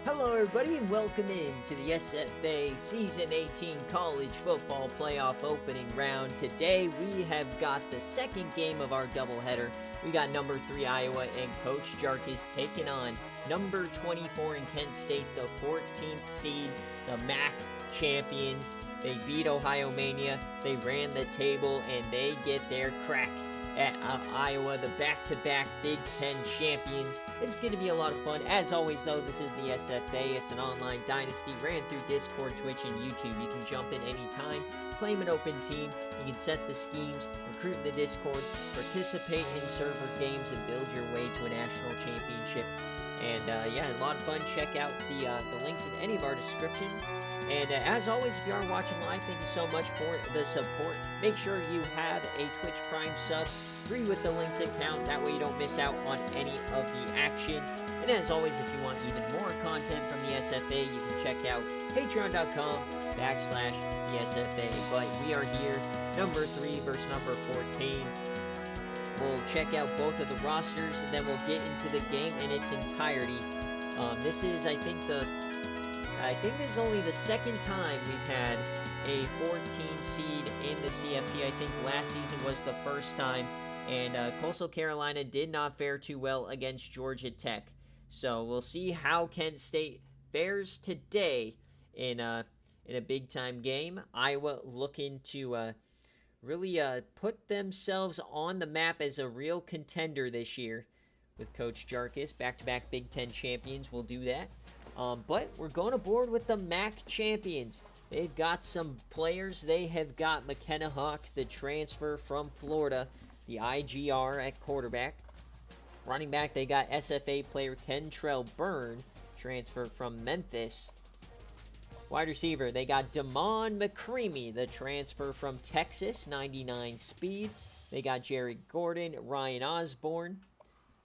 Hello everybody and welcome in to the SFA Season 18 College Football Playoff Opening Round. Today we have got the second game of our doubleheader. We got number 3 Iowa and Coach Jark is taking on number 24 in Kent State, the 14th seed, the MAC champions. They beat Ohio Mania, they ran the table, and they get their crack at Iowa, the back-to-back Big Ten champions. It's going to be a lot of fun. As always, though, this is the SFA. It's an online dynasty ran through Discord, Twitch, and YouTube. You can jump in anytime, claim an open team. You can set the schemes, recruit in the Discord, participate in server games, and build your way to a national championship. And yeah, a lot of fun. Check out the links in any of our descriptions. And as always, if you are watching live, thank you so much for the support. Make sure you have a Twitch Prime sub. Agree with the linked account. That way you don't miss out on any of the action. And as always, if you want even more content from the SFA, you can check out patreon.com/the SFA. But we are here, number 3 versus number 14. We'll check out both of the rosters, and then we'll get into the game in its entirety. This is, I think this is only the second time we've had a 14 seed in the CFP. I think last season was the first time, and Coastal Carolina did not fare too well against Georgia Tech. So we'll see how Kent State fares today in a big-time game. Iowa looking to really put themselves on the map as a real contender this year with Coach Jarkis. Back-to-back Big Ten champions will do that. But we're going aboard with the MAC champions. They've got some players. They have got McKenna Hawk, the transfer from Florida, the IGR at quarterback. Running back, they got SFA player Kentrell Byrne, transfer from Memphis. Wide receiver, they got Damon McCreamy, the transfer from Texas, 99 speed. They got Jared Gordon, Ryan Osborne.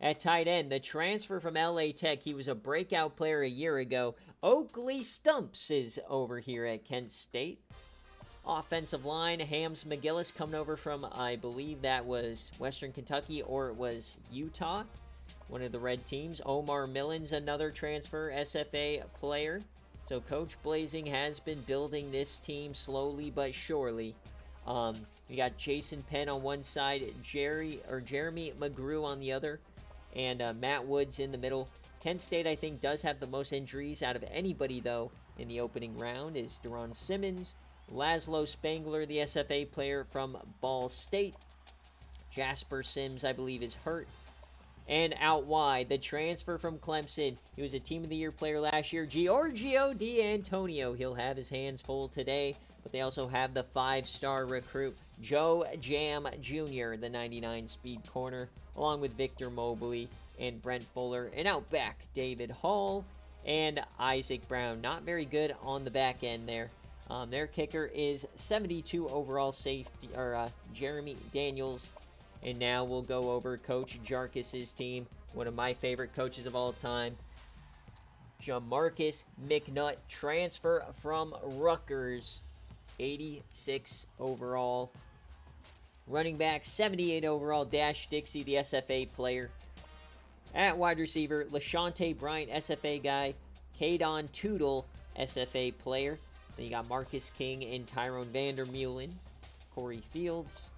At tight end, the transfer from LA Tech, he was a breakout player a year ago. Oakley Stumps is over here at Kent State. Offensive line, Hams McGillis coming over from, I believe that was Western Kentucky or it was Utah, one of the red teams. Omar Millens, another transfer, SFA player. So Coach Blazing has been building this team slowly but surely. We got Jason Penn on one side, Jeremy McGrew on the other, and Matt Woods in the middle. Kent State, I think, does have the most injuries out of anybody, though, in the opening round is Deron Simmons, Laszlo Spangler, the SFA player from Ball State. Jasper Sims, I believe, is hurt. And out wide, the transfer from Clemson. He was a Team of the Year player last year, Giorgio D'Antonio. He'll have his hands full today, but they also have the 5-star recruit, Joe Jam Jr., the 99 speed corner, along with Victor Mobley and Brent Fuller. And out back, David Hall and Isaac Brown. Not very good on the back end there. Their kicker is 72 overall safety, Jeremy Daniels. And now we'll go over Coach Jarkis' team, one of my favorite coaches of all time. Jamarcus McNutt, transfer from Rutgers, 86 overall. Running back, 78 overall, Dash Dixie, the SFA player. At wide receiver, LaShonte Bryant, SFA guy. Kadon Tootle, SFA player. Then you got Marcus King and Tyrone Vandermeulen. Corey Fields.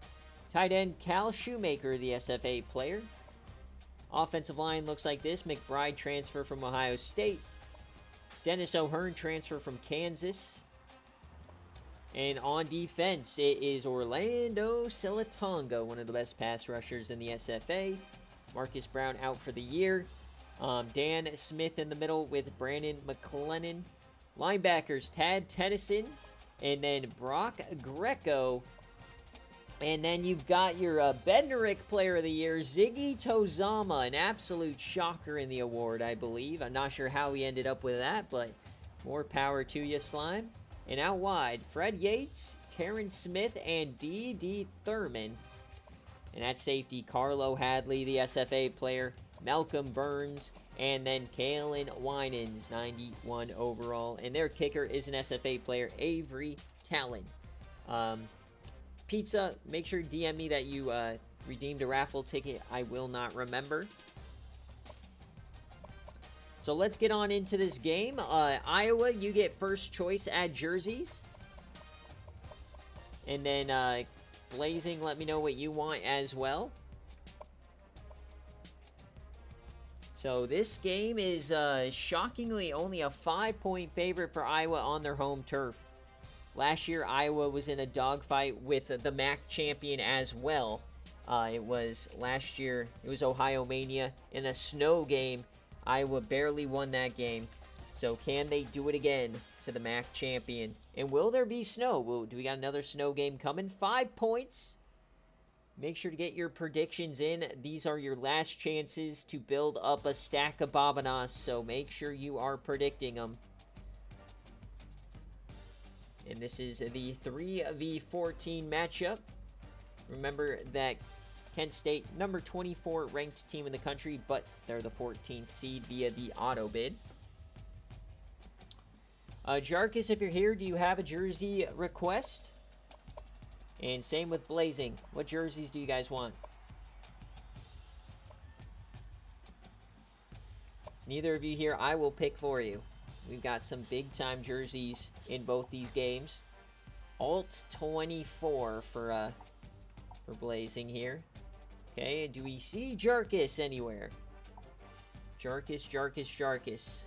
Tight end, Cal Shoemaker, the SFA player. Offensive line looks like this. McBride, transfer from Ohio State. Dennis O'Hearn, transfer from Kansas. And on defense, it is Orlando Silatonga, one of the best pass rushers in the SFA. Marcus Brown out for the year. Dan Smith in the middle with Brandon McLennan. Linebackers, Tad Tennyson. And then Brock Greco. And then you've got your Bednarik Player of the Year, Ziggy Tozama, an absolute shocker in the award, I believe. I'm not sure how he ended up with that, but more power to you, Slime. And out wide, Fred Yates, Terrence Smith, and D.D. Thurman. And at safety, Carlo Hadley, the SFA player, Malcolm Burns, and then Kalen Winans, 91 overall. And their kicker is an SFA player, Avery Talon. Pizza, make sure to DM me that you redeemed a raffle ticket. I will not remember. So let's get on into this game. Iowa, you get first choice at jerseys. And then Blazing, let me know what you want as well. So this game is shockingly only a 5-point favorite for Iowa on their home turf. Last year, Iowa was in a dogfight with the MAC champion as well. Last year, it was Ohio Mania in a snow game. Iowa barely won that game. So can they do it again to the MAC champion? And will there be snow? Do we got another snow game coming? 5 points. Make sure to get your predictions in. These are your last chances to build up a stack of Babanas, so make sure you are predicting them. And this is the 3v14 matchup. Remember that Kent State, number 24 ranked team in the country, but they're the 14th seed via the auto bid. Jarkus, if you're here, do you have a jersey request? And same with Blazing. What jerseys do you guys want? Neither of you here, I will pick for you. We've got some big-time jerseys in both these games. Alt 24 for Blazing here. Okay, do we see Jarkus anywhere? Jarkus.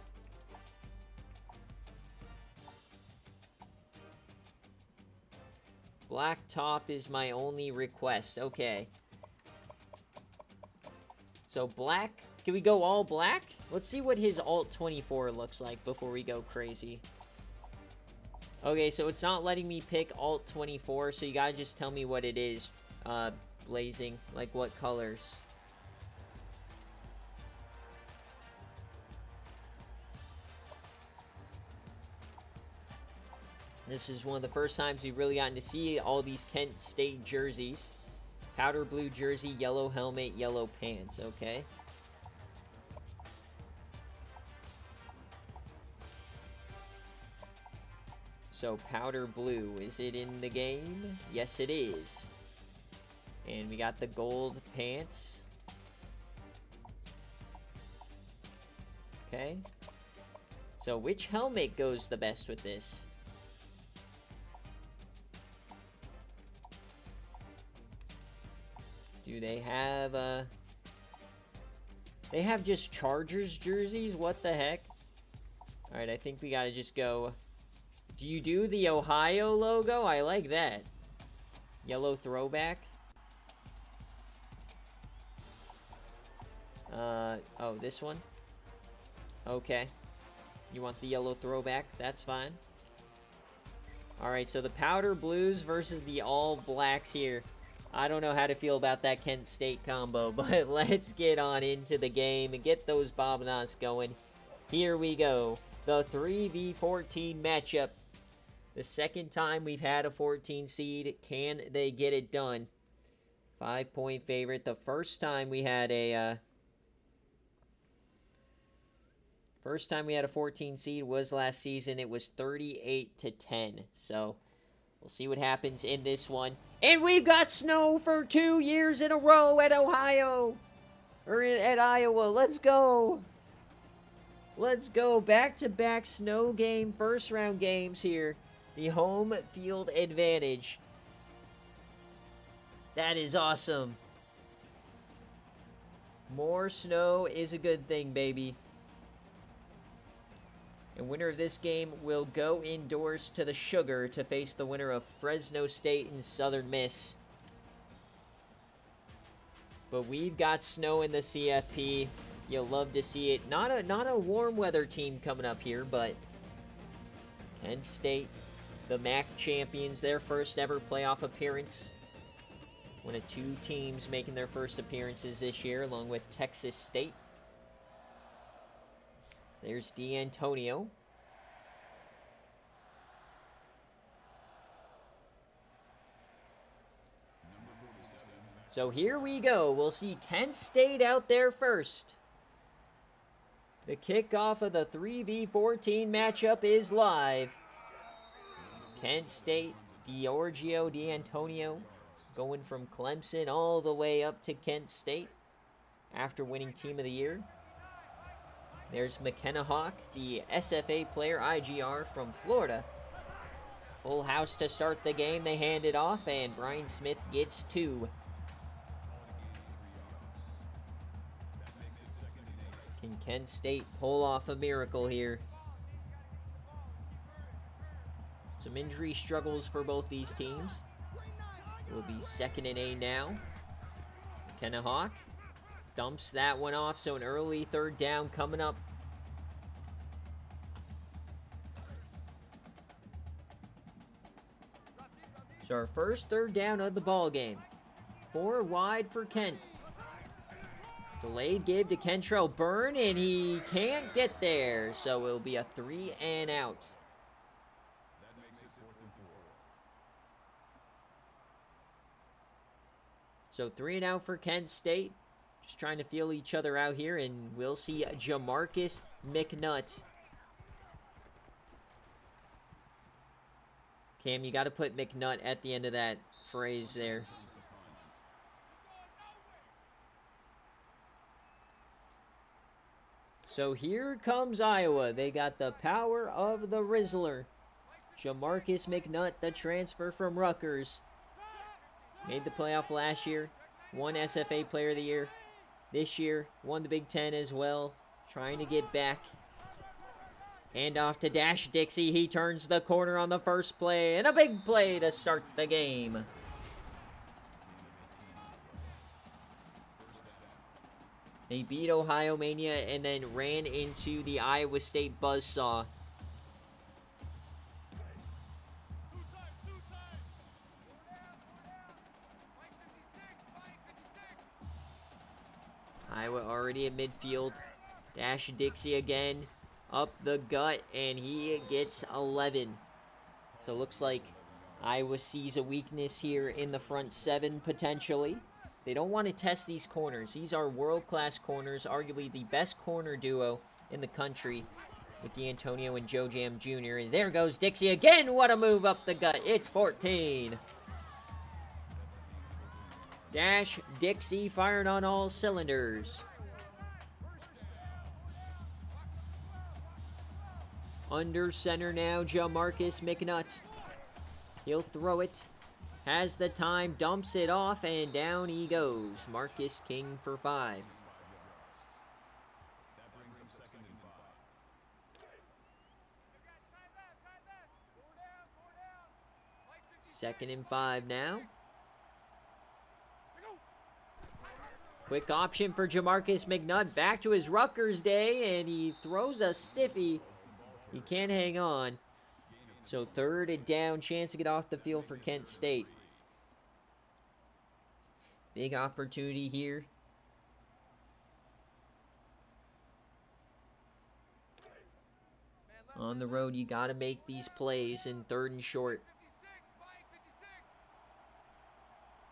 Black top is my only request. Okay. So black. Can we go all black? Let's see what his Alt 24 looks like before we go crazy. Okay, so it's not letting me pick Alt 24, so you gotta just tell me what it is. Blazing. Like what colors? This is one of the first times we've really gotten to see all these Kent State jerseys. Powder blue jersey, yellow helmet, yellow pants. Okay. So powder blue, is it in the game? Yes, it is. And we got the gold pants. Okay. So which helmet goes the best with this? Do they have, they have just Chargers jerseys? What the heck? Alright, I think we gotta just go... Do you do the Ohio logo? I like that. Yellow throwback. Oh, this one? Okay. You want the yellow throwback? That's fine. Alright, so the powder blues versus the all blacks here. I don't know how to feel about that Kent State combo, but let's get on into the game and get those Babanas going. Here we go. The 3v14 matchup. The second time we've had a 14 seed. Can they get it done? 5-point favorite. The first time we had a... First time we had a 14 seed was last season. It was 38-10. So... we'll see what happens in this one. And we've got snow for 2 years in a row at Ohio. Or at Iowa. Let's go. Let's go. Back-to-back snow game, first-round games here. The home field advantage. That is awesome. More snow is a good thing, baby. And winner of this game will go indoors to the Sugar to face the winner of Fresno State and Southern Miss. But we've got snow in the CFP. You'll love to see it. Not a warm weather team coming up here, but Kent State, the MAC champions, their first ever playoff appearance. One of 2 teams making their first appearances this year, along with Texas State. There's D'Antonio. So here we go. We'll see Kent State out there first. The kickoff of the 3v14 matchup is live. Kent State, D'Antonio, going from Clemson all the way up to Kent State after winning Team of the Year. There's McKenna Hawk, the SFA player, IGR from Florida. Full house to start the game. They hand it off, and Brian Smith gets 2. Can Kent State pull off a miracle here? Some injury struggles for both these teams. It will be 2nd and A now. McKenna Hawk dumps that one off, so an early 3rd down coming up. So our first 3rd down of the ball game. 4 wide for Kent. Delayed give to Kentrell Byrne, and he can't get there, so it'll be a 3 and out. So 3 and out for Kent State. Just trying to feel each other out here, and we'll see Jamarcus McNutt. Cam, you got to put McNutt at the end of that phrase there. So here comes Iowa. They got the power of the Rizzler. Jamarcus McNutt, the transfer from Rutgers. Made the playoff last year. Won SFA Player of the Year. This year, won the Big Ten as well. Trying to get back. Hand off to Dash Dixie. He turns the corner on the first play. And a big play to start the game. They beat Ohio Mania and then ran into the Iowa State buzzsaw. Iowa already at midfield. Dash Dixie again. Up the gut, and he gets 11. So it looks like Iowa sees a weakness here in the front 7 potentially. They don't want to test these corners. These are world-class corners, arguably the best corner duo in the country with D'Antonio and Joe Jam Jr. And there goes Dixie again. What a move up the gut. It's 14. Dash Dixie firing on all cylinders. Under center now, Jamarcus McNutt. He'll throw it. Has the time, dumps it off, and down he goes. Marcus King for 5. Second and 5 now. Quick option for Jamarcus McNutt. Back to his Rutgers day, and he throws a stiffy. He can't hang on. So 3rd and down, chance to get off the field for Kent State. Big opportunity here. On the road, you got to make these plays in 3rd and short.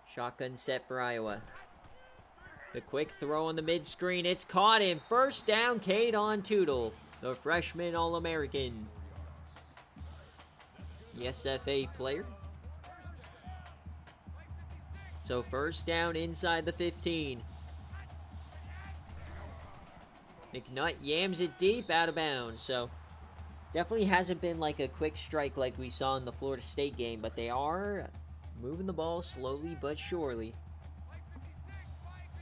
Shotgun set for Iowa. The quick throw on the mid-screen. It's caught in 1st down, Cade on Tootle, the freshman All-American. The SFA player. So 1st down inside the 15. McNutt yams it deep, out of bounds. So definitely hasn't been like a quick strike like we saw in the Florida State game, but they are moving the ball slowly but surely.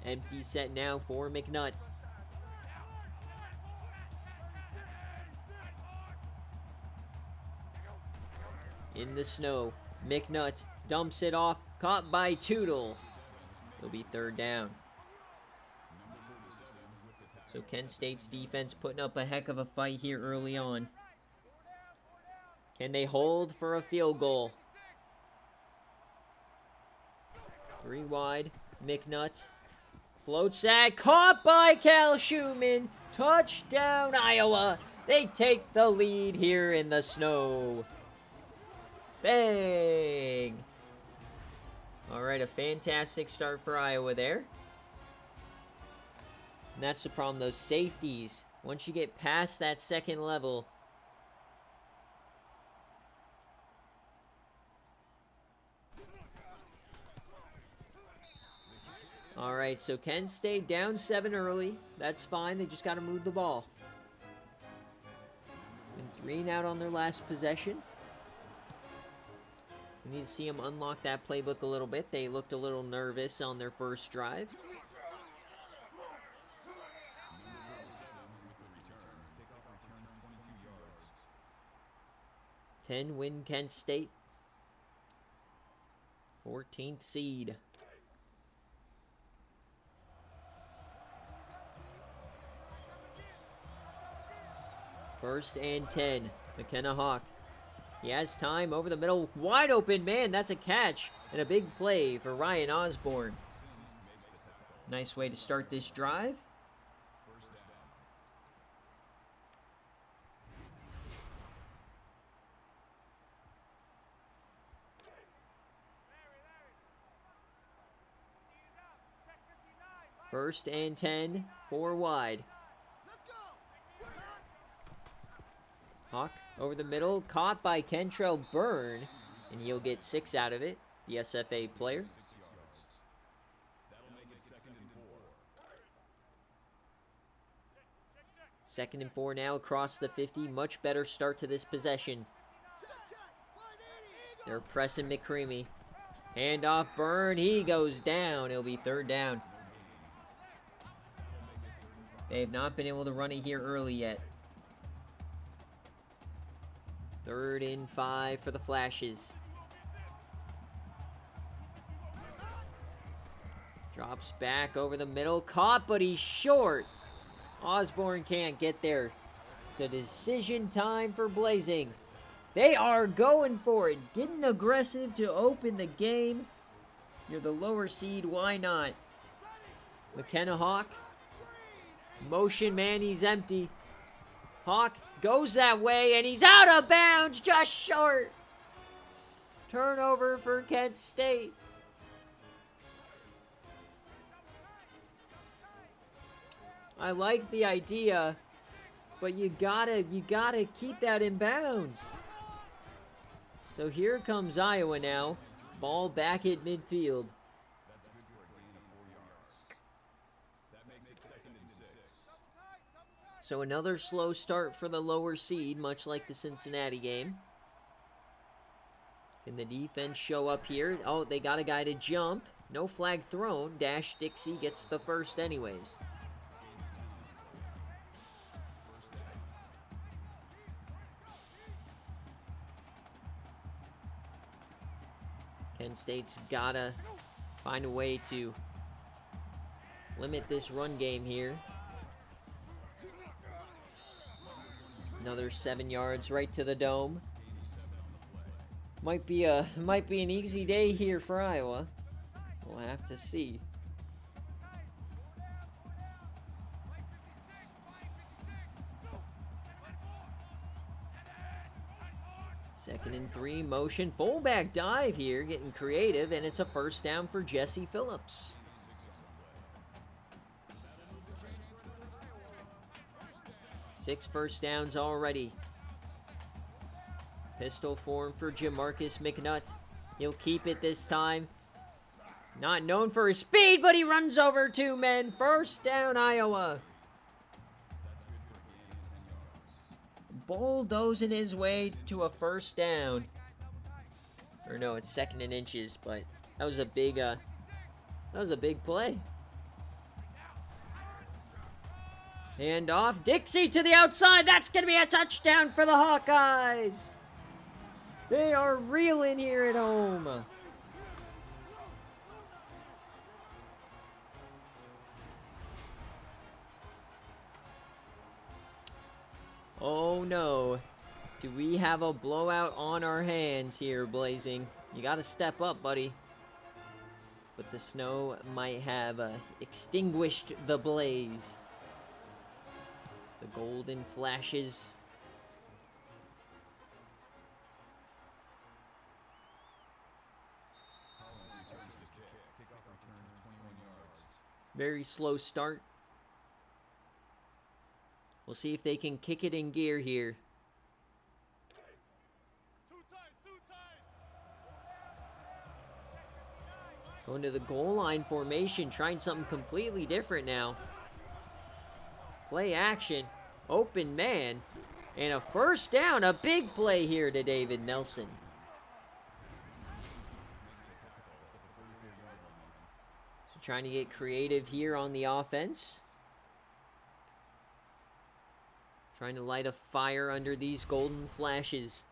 Empty set now for McNutt. In the snow, McNutt dumps it off, caught by Tootle. It'll be 3rd down. So Kent State's defense putting up a heck of a fight here early on. Can they hold for a field goal? 3 wide, McNutt. Floats that, caught by Cal Schumann. Touchdown, Iowa. They take the lead here in the snow. Bang! All right, a fantastic start for Iowa there. And that's the problem, those safeties. Once you get past that 2nd level, all right, so Kent State down 7 early. That's fine. They just got to move the ball. And 3 and out on their last possession. We need to see them unlock that playbook a little bit. They looked a little nervous on their first drive. Win Kent State. 14th seed. First and 10. McKenna Hawk. He has time over the middle. Wide open, man. That's a catch. And a big play for Ryan Osborne. Nice way to start this drive. First and 10, 4 wide. Hawk over the middle, caught by Kentrell Byrne, and he'll get 6 out of it, the SFA player. Second and 4 now across the 50. Much better start to this possession. They're pressing McCreamy. Hand off Byrne. He goes down. It'll be 3rd down. They have not been able to run it here early yet. 3rd and 5 for the Flashes. Drops back over the middle. Caught, but he's short. Osborne can't get there. It's a decision time for Blazing. They are going for it. Getting aggressive to open the game. You're the lower seed. Why not? McKenna Hawk. Motion man, he's empty. Hawk goes that way, and he's out of bounds, just short. Turnover for Kent State. I like the idea, but you gotta keep that in bounds. So here comes Iowa now. Ball back at midfield. So another slow start for the lower seed, much like the Cincinnati game. Can the defense show up here? Oh, they got a guy to jump. No flag thrown. Dash Dixie gets the first anyways. Kent State's gotta find a way to limit this run game here. Another 7 yards right to the dome. Might be an easy day here for Iowa. We'll have to see. Second and 3, motion, fullback dive here, getting creative, and it's a first down for Jesse Phillips. Six first downs already. Pistol form for Jamarcus McNutt. He'll keep it this time. Not known for his speed, but he runs over 2 men. First down, Iowa. Bulldozing his way to a first down. Or no, it's 2nd and inches, but that was a big play. Hand off, Dixie to the outside. That's going to be a touchdown for the Hawkeyes. They are reeling here at home. Oh no. Do we have a blowout on our hands here, Blazing? You got to step up, buddy. But the snow might have extinguished the blaze. The golden flashes. Very slow start. We'll see if they can kick it in gear here. Going to the goal line formation, trying something completely different now. Play action. Open man. And a first down, a big play here to David Nelson. So trying to get creative here on the offense. Trying to light a fire under these golden flashes.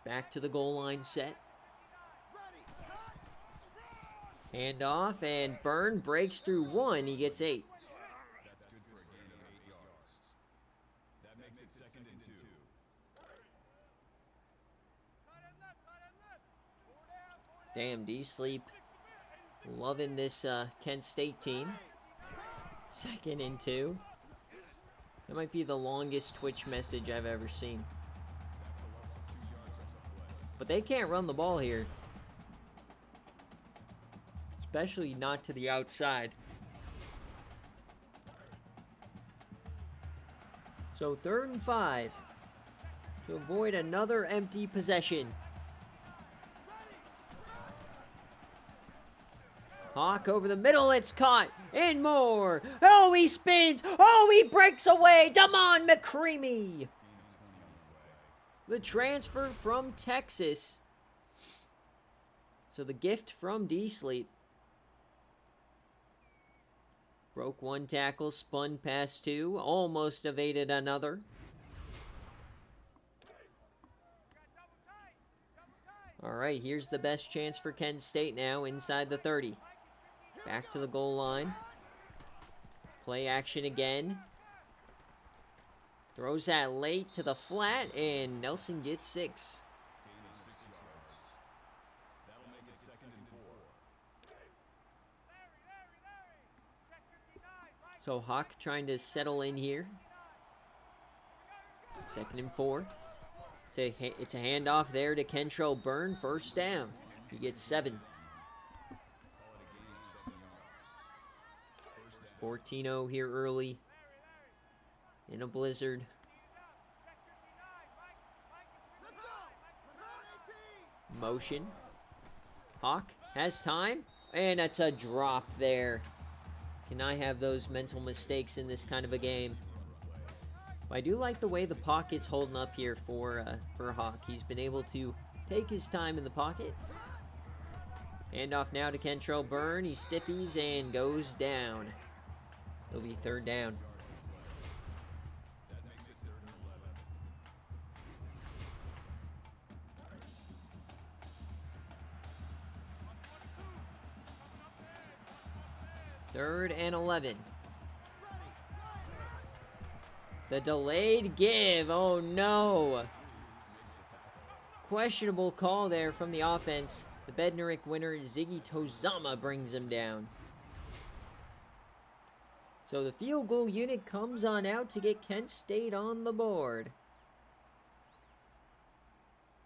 Back to the goal line set. Hand off, and Byrne breaks through one. He gets 8. That makes it 2nd and 2. Damn, D-Sleep loving this Kent State team. 2nd and 2. That might be the longest Twitch message I've ever seen. But they can't run the ball here. Especially not to the outside. So 3rd and 5. To avoid another empty possession. Hawk over the middle, it's caught. And more. Oh, he spins. Oh, he breaks away. Damon McCreamy. The transfer from Texas. So the gift from D-Sleep. Broke one tackle, spun past 2, almost evaded another. All right, here's the best chance for Kent State now inside the 30. Back to the goal line. Play action again. Throws that late to the flat, and Nelson gets 6. That'll make it 2nd and 4. So Hawk trying to settle in here. 2nd and 4. It's a handoff there to Kentrell Byrne. First down. He gets 7. 14-0 here early. In a blizzard. Motion. Hawk has time. And that's a drop there. Can I have those mental mistakes in this kind of a game? But I do like the way the pocket's holding up here for Hawk. He's been able to take his time in the pocket. Handoff now to Kentrell Byrne. He stiffies and goes down. It'll be 3rd down. That makes it 3rd and 11. 3rd and 11. The delayed give. Oh no. Questionable call there from the offense. The Bednarik winner, Ziggy Tozama, brings him down. So the field goal unit comes on out to get Kent State on the board.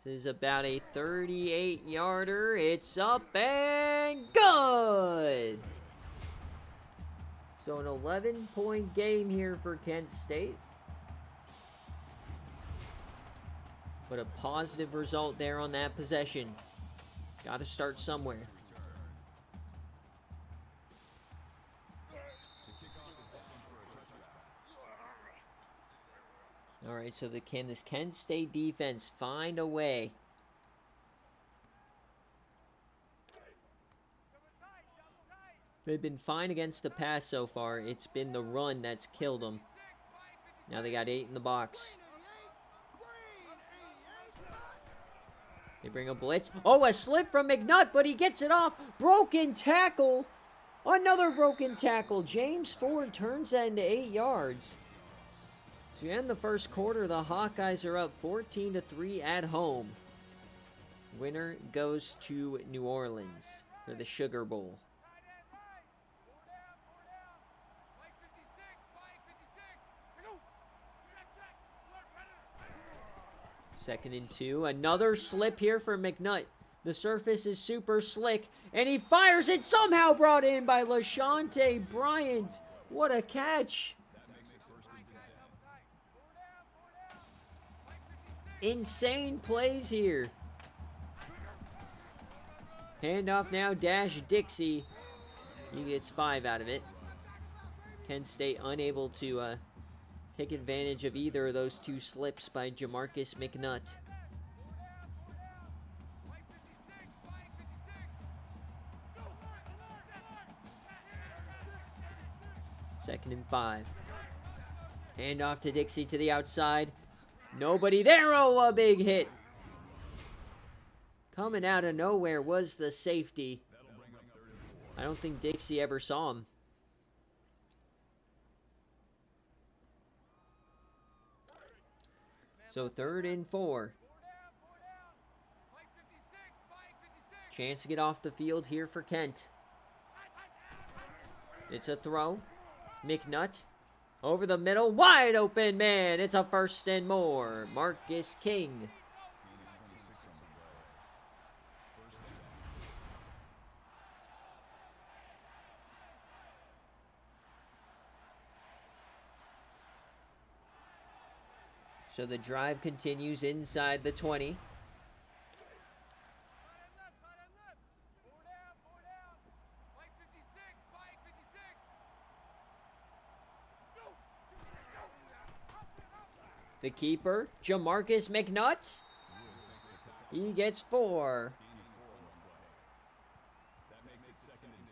This is about a 38-yarder. It's up and good! So an 11-point game here for Kent State. But a positive result there on that possession. Got to start somewhere. All right, so can this Kent State defense find a way? They've been fine against the pass so far. It's been the run that's killed them. Now they got 8 in the box. They bring a blitz. Oh, a slip from McNutt, but he gets it off. Broken tackle. Another broken tackle. James Ford turns that into 8 yards. So you end the first quarter, the Hawkeyes are up 14-3 at home. Winner goes to New Orleans for the Sugar Bowl. Second and 2. Another slip here for McNutt. The surface is super slick, and he fires it. Somehow brought in by LaShonte Bryant. What a catch. Insane plays here. Handoff now, Dash Dixie. He gets 5 out of it. Kent State unable to take advantage of either of those two slips by Jamarcus McNutt. Second and 5. Hand off to Dixie to the outside. Nobody there. Oh, a big hit. Coming out of nowhere was the safety. I don't think Dixie ever saw him. So 3rd and 4. Chance to get off the field here for Kent. It's a throw. McNutt over the middle. Wide open, man. It's a 1st and more. Marcus King. So the drive continues inside the 20. The keeper, Jamarcus McNutt. He gets 4. That makes it 2nd and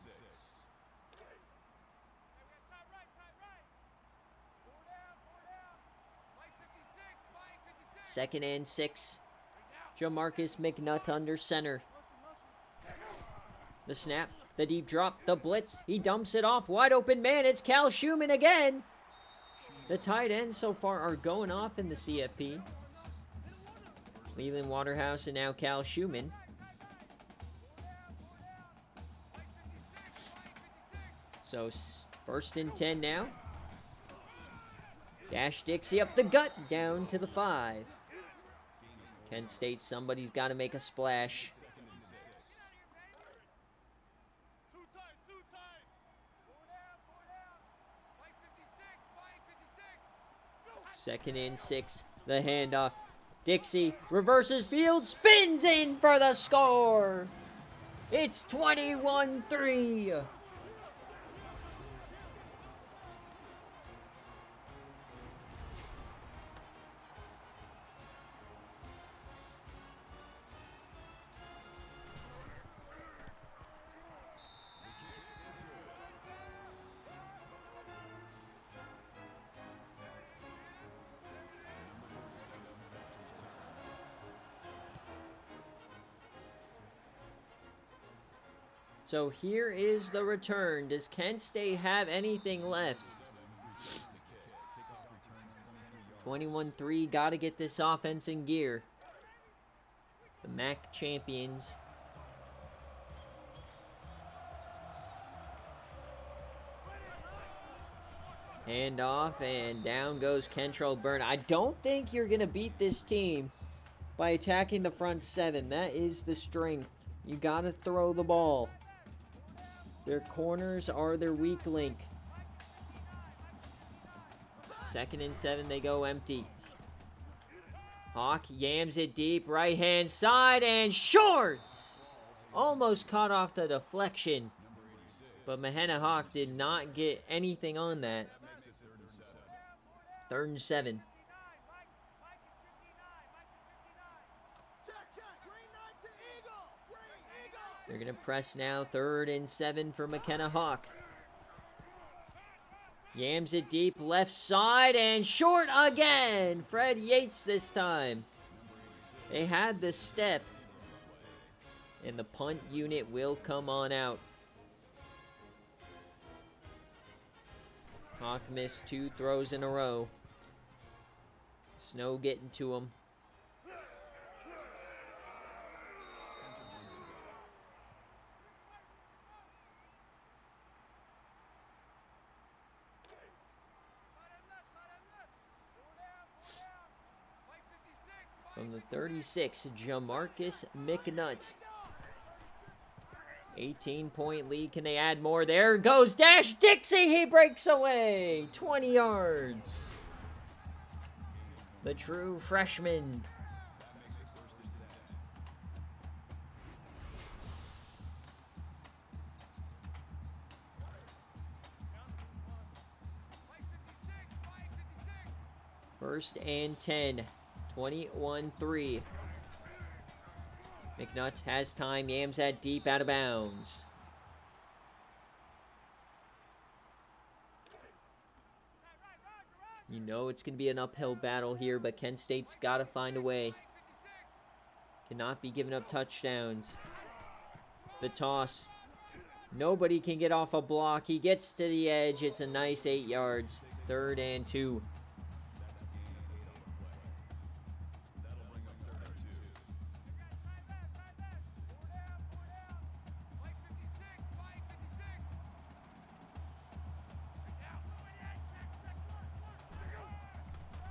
6. 2nd and 6. Jamarcus McNutt under center. The snap, the deep drop, the blitz. He dumps it off. Wide open man. It's Cal Schumann again. The tight ends so far are going off in the CFP. Leland Waterhouse and now Cal Schumann. So 1st and 10 now. Dash Dixie up the gut, down to the 5. Kent State, somebody's got to make a splash. 2nd and 6. The handoff. Dixie reverses field, spins in for the score. It's 21-3. So here is the return. Does Kent State have anything left? 21-3. Got to get this offense in gear. The MAC champions. Hand off, and down goes Kentrell Byrne. I don't think you're going to beat this team by attacking the front 7. That is the strength. You got to throw the ball. Their corners are their weak link. 2nd and 7, they go empty. Hawk yams it deep, right hand side, and short! Almost caught off the deflection. But Mahena Hawk did not get anything on that. 3rd and 7. They're going to press now. 3rd and 7 for McKenna Hawk. Yams it deep, left side, and short again. Fred Yates this time. They had the step. And the punt unit will come on out. Hawk missed 2 throws in a row. Snow getting to him. From the 36, Jamarcus McNutt. 18-point lead. Can they add more? There goes Dash Dixie. He breaks away. 20 yards. The true freshman. First and 10. 21-3. McNutt has time. Yams that deep, out of bounds. You know it's going to be an uphill battle here, but Kent State's got to find a way. Cannot be giving up touchdowns. The toss. Nobody can get off a block. He gets to the edge. It's a nice 8 yards. 3rd and 2.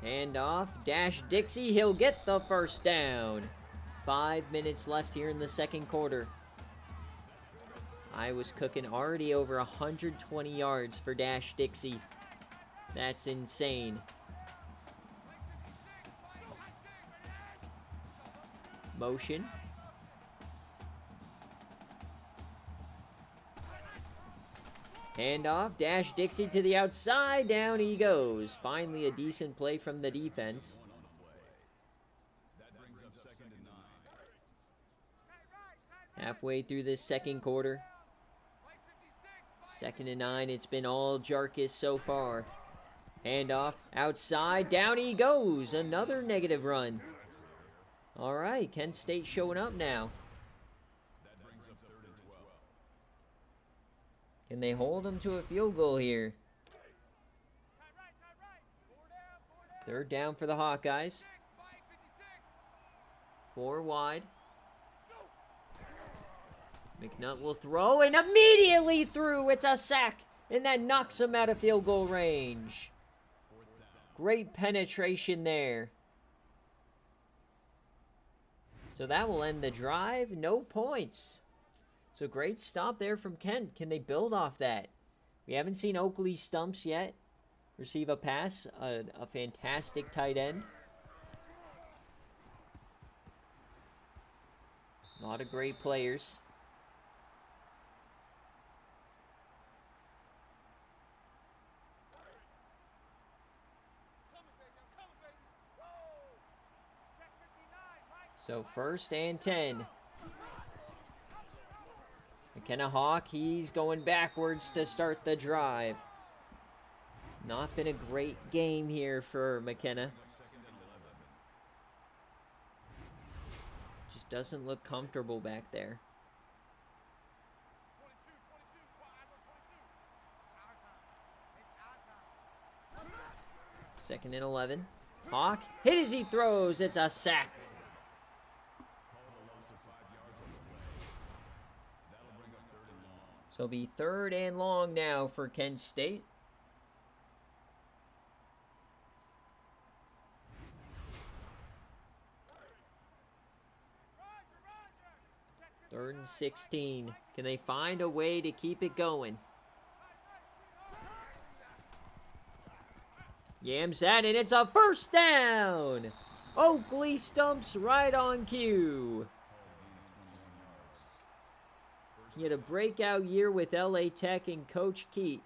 Hand off. Dash Dixie. He'll get the first down. 5 minutes left here in the second quarter. Iowa's cooking, already over 120 yards for Dash Dixie. That's insane. Motion. Handoff. Dash Dixie to the outside. Down he goes. Finally a decent play from the defense. Halfway through this second quarter. 2nd and 9. It's been all Jarkus so far. Handoff. Outside. Down he goes. Another negative run. All right. Kent State showing up now. Can they hold them to a field goal here? 3rd down for the Hawkeyes. 4 wide. McNutt will throw and immediately through. It's a sack, and that knocks him out of field goal range. Great penetration there. So that will end the drive. No points. So great stop there from Kent. Can they build off that? We haven't seen Oakley Stumps yet receive a pass. A fantastic tight end. A lot of great players. So 1st and 10. McKenna Hawk, he's going backwards to start the drive. Not been a great game here for McKenna. Just doesn't look comfortable back there. 2nd and 11. Hawk hit as he throws. It's a sack. So it'll be 3rd and long now for Kent State. Third and 16. Can they find a way to keep it going? Yams that, and it's a 1st down. Oakley Stumps right on cue. He had a breakout year with LA Tech and Coach Keat.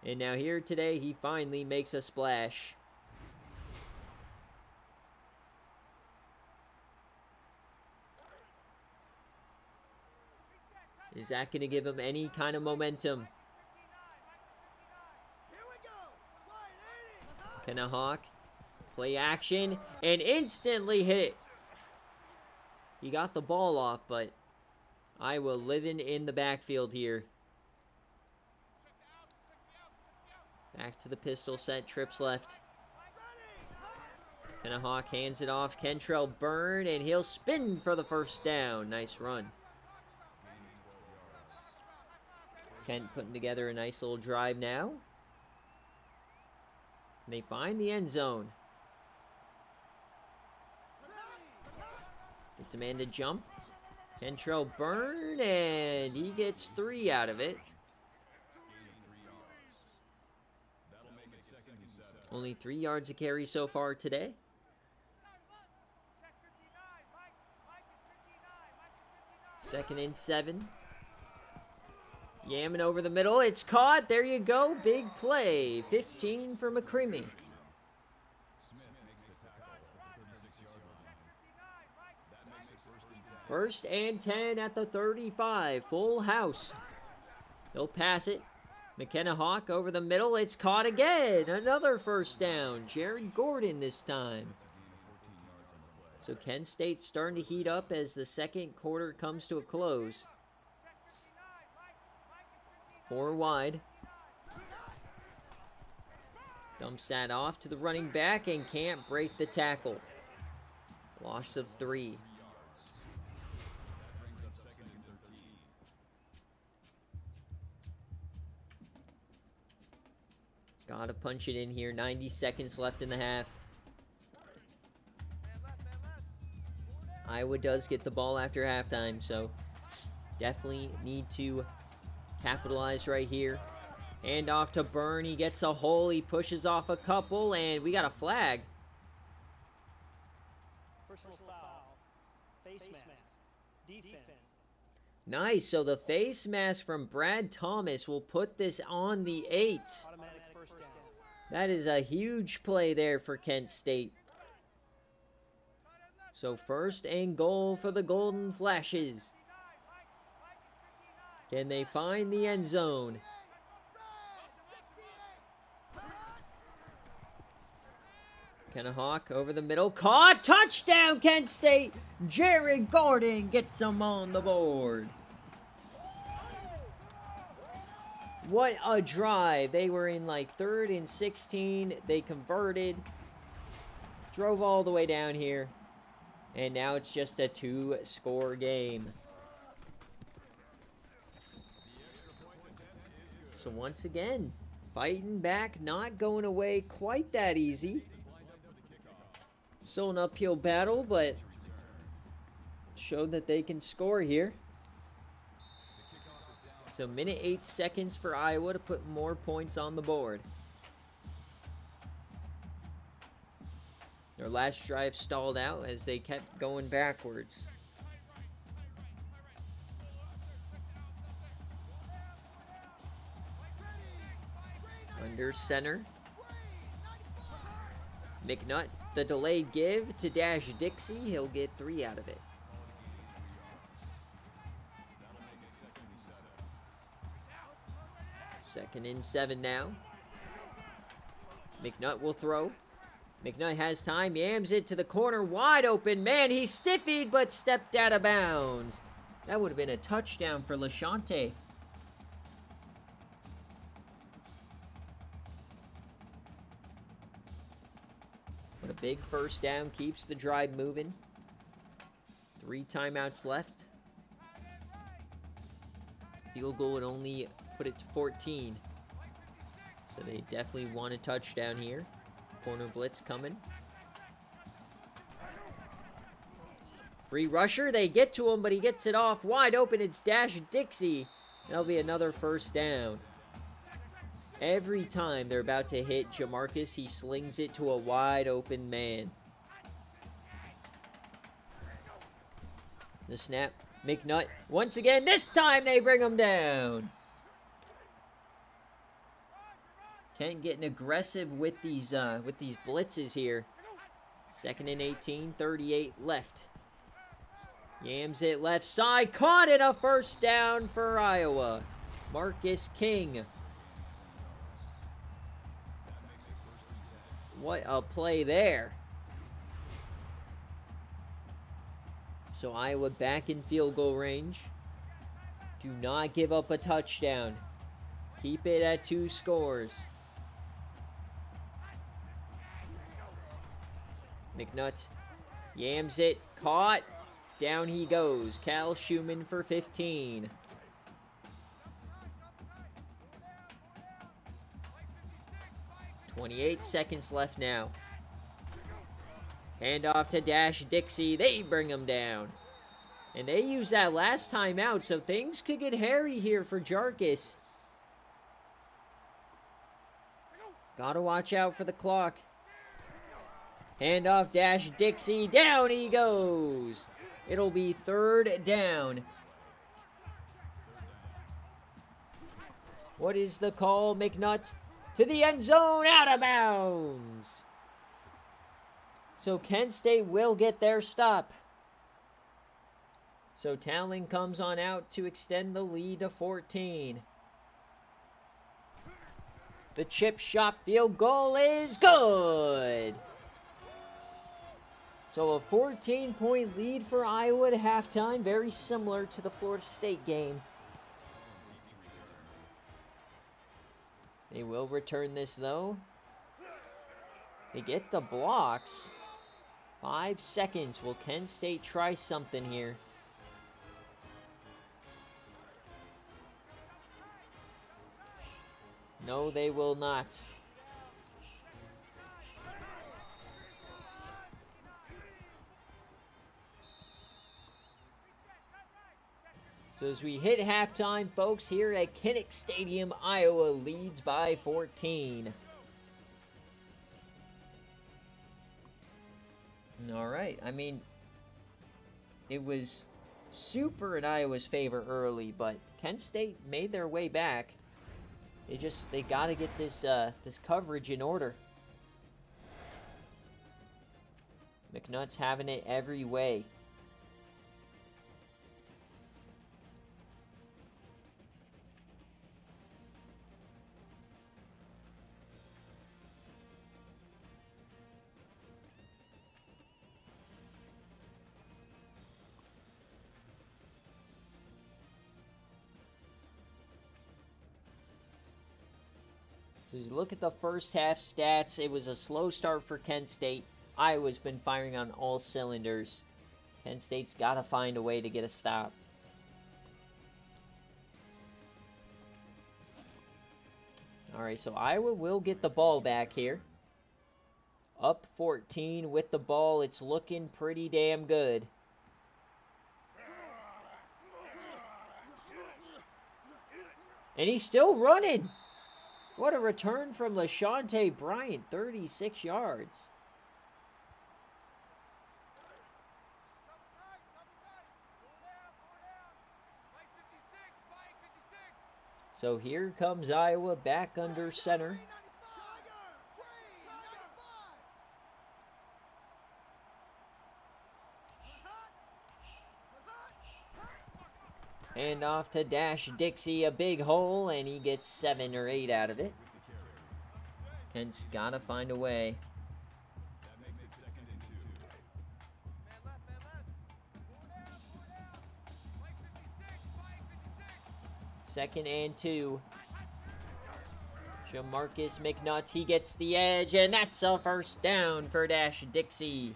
And now here today, he finally makes a splash. Is that going to give him any kind of momentum? Kenna Hawk, play action, and instantly hit it. He got the ball off, but Iowa living in the backfield here. Back to the pistol set, trips left. Kenna Hawk hands it off. Kentrell Byrne, and he'll spin for the 1st down. Nice run. Kent putting together a nice little drive now. Can they find the end zone? It's a man to jump. Kentrell Byrne, and he gets 3 out of it. Only 3 yards of carry so far today. Second and 7. Yamming over the middle. It's caught. There you go. Big play. 15 for McCreamy. First and 10 at the 35. Full house. He'll pass it. McKenna Hawk over the middle. It's caught again. Another first down. Jared Gordon this time. So Kent State's starting to heat up as the second quarter comes to a close. 4 wide. Dumps that off to the running back and can't break the tackle. Loss of 3. Gotta punch it in here. 90 seconds left in the half. Iowa does get the ball after halftime, so definitely need to capitalize right here. Hand off to Byrne. He gets a hole. He pushes off a couple, and we got a flag. Personal foul. Face mask. Defense. Nice. So the face mask from Brad Thomas will put this on the 8. Automatic first down. That is a huge play there for Kent State. So first and goal for the Golden Flashes. Can they find the end zone? Kenna Hawk over the middle. Caught! Touchdown, Kent State! Jared Gordon gets them on the board. What a drive. They were in like 3rd and 16. They converted. Drove all the way down here. And now it's just a 2-score game. So once again, fighting back, not going away quite that easy. Still an uphill battle, but showed that they can score here. So minute 8 seconds for Iowa to put more points on the board. Their last drive stalled out as they kept going backwards. Under center. McNutt, the delayed give to Dash Dixie. He'll get 3 out of it. Second and 7 now. McNutt will throw. McNutt has time, yams it to the corner, wide open. Man, he stiffied but stepped out of bounds. That would have been a touchdown for LaShante. But a big first down keeps the drive moving. 3 timeouts left. Field goal would only put it to 14. So they definitely want a touchdown here. Corner blitz coming. Free rusher. They get to him, but he gets it off. Wide open. It's Dash Dixie. That'll be another first down. Every time they're about to hit Jamarcus, he slings it to a wide open man. The snap. McNutt. Once again. This time they bring him down. Kent getting aggressive with these blitzes here. 2nd and 18, 38 left. Yams it left side, caught it, a first down for Iowa. Marcus King. What a play there. So Iowa back in field goal range. Do not give up a touchdown. Keep it at 2 scores. McNutt yams it, caught, down he goes. Cal Schumann for 15. .28 seconds left now. Hand off to Dash Dixie. They bring him down. And they used that last time out, so things could get hairy here for Jarkus. Gotta watch out for the clock. Hand off Dash Dixie. Down he goes. It'll be 3rd down. What is the call, McNutt? To the end zone, out of bounds. So Kent State will get their stop. So Talon comes on out to extend the lead to 14. The chip shot field goal is good. So a 14-point lead for Iowa at halftime, very similar to the Florida State game. They will return this, though. They get the blocks. 5 seconds. Will Kent State try something here? No, they will not. So as we hit halftime, folks, here at Kinnick Stadium, Iowa leads by 14. All right. I mean, it was super in Iowa's favor early, but Kent State made their way back. They got to get this this coverage in order. McNutt's having it every way. So as you look at the first half stats, it was a slow start for Kent State. Iowa's been firing on all cylinders. Kent State's got to find a way to get a stop. All right, so Iowa will get the ball back here. Up 14 with the ball. It's looking pretty damn good. And he's still running. What a return from LaShonte Bryant, 36 yards. So here comes Iowa back under center. Hand off to Dash Dixie, a big hole, and he gets 7 or 8 out of it. Kent's got to find a way. That makes it 2nd and 2. 2nd and 2. Jamarcus McNutt, he gets the edge, and that's a first down for Dash Dixie.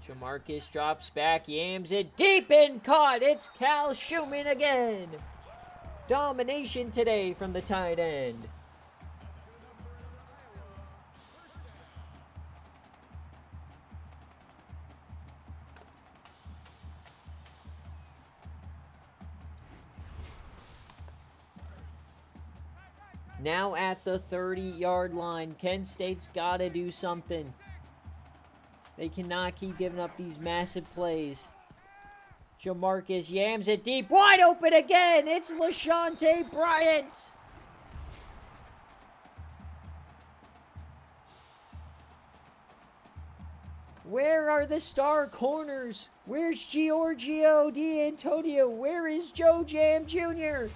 Jamarcus drops back, yams it deep and caught. It's Cal Schumann again. Domination today from the tight end. Now at the 30-yard line, Kent State's got to do something. They cannot keep giving up these massive plays. Jamarcus yams it deep. Wide open again. It's LaShonte Bryant. Where are the star corners? Where's Giorgio D'Antonio? Where is Joe Jam Jr.?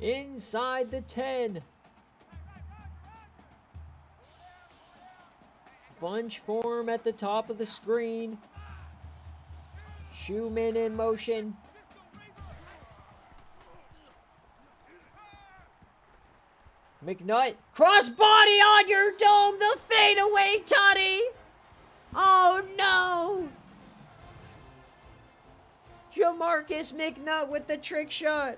Inside the 10. Bunch form at the top of the screen. Schumann in motion. McNutt. Crossbody on your dome. The fadeaway tutty. Oh no. Jamarcus McNutt with the trick shot.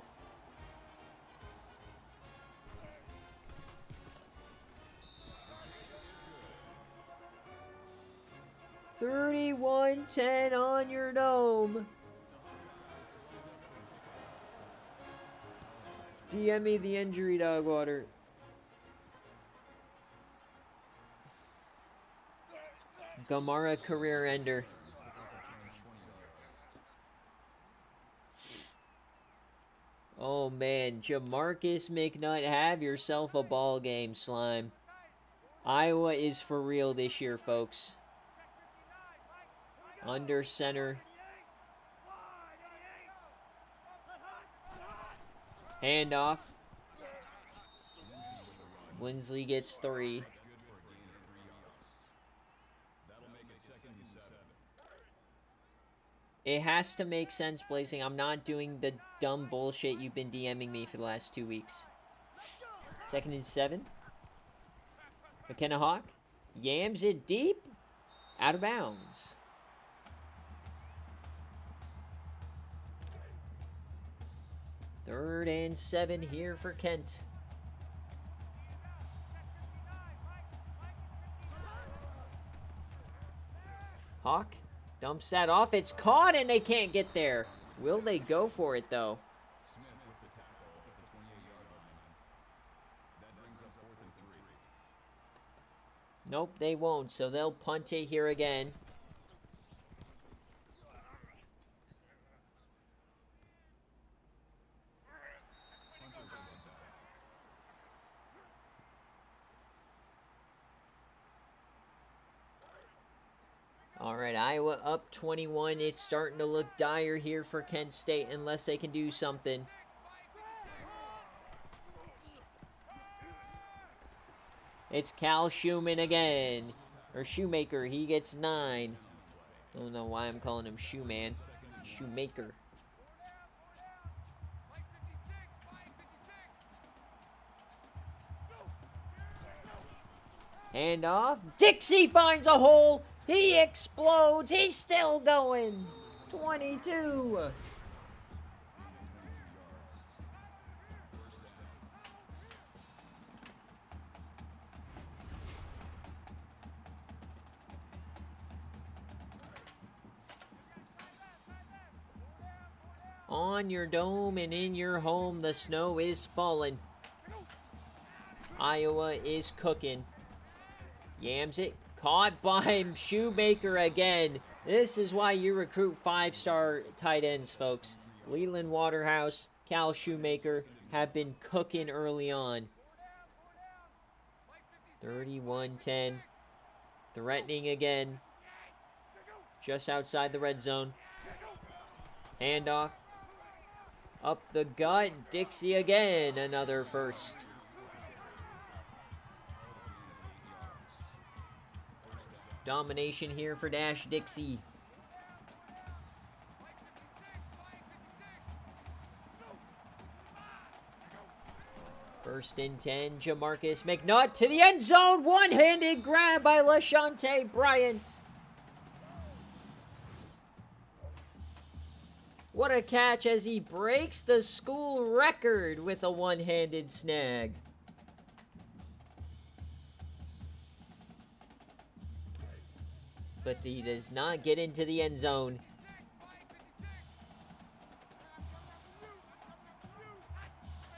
$31-10 on your dome. DM me the injury, Dogwater. Gamara career ender. man. Jamarcus McNutt, have yourself a ball game, Slime. Iowa is for real this year, folks. Under center. Handoff. Lindsley gets 3. It has to make sense, Blazing. I'm not doing the dumb bullshit you've been DMing me for the last 2 weeks. 2nd and 7. McKenna Hawk yams it deep. Out of bounds. Third and 7 here for Kent. Hawk dumps that off. It's caught and they can't get there. Will they go for it though? Nope, they won't. So they'll punt it here again. All right, Iowa up 21. It's starting to look dire here for Kent State unless they can do something. It's Cal Schumann again. Or Shoemaker. He gets 9. I don't know why I'm calling him Shoeman. Shoemaker. Hand off. Dixie finds a hole. He explodes. He's still going. 22. On your dome and in your home, the snow is falling. Iowa is cooking. Yams it. Caught by Shoemaker again. This is why you recruit 5-star tight ends, folks. Leland Waterhouse, Cal Shoemaker have been cooking early on. 31-10. Threatening again. Just outside the red zone. Handoff. Up the gut. Dixie again. Another first. Domination here for Dash Dixie. First and 10, Jamarcus McNutt to the end zone. One-handed grab by LaShonte Bryant. What a catch as he breaks the school record with a one-handed snag. But he does not get into the end zone.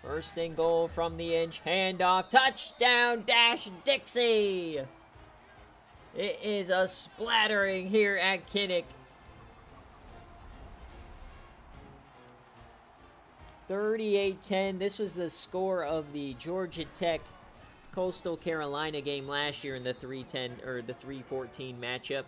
First and goal from the inch. Handoff. Touchdown, Dash Dixie. It is a splattering here at Kinnick. 38-10. This was the score of the Georgia Tech Coastal Carolina game last year in the 3-10 or the 3-14 matchup.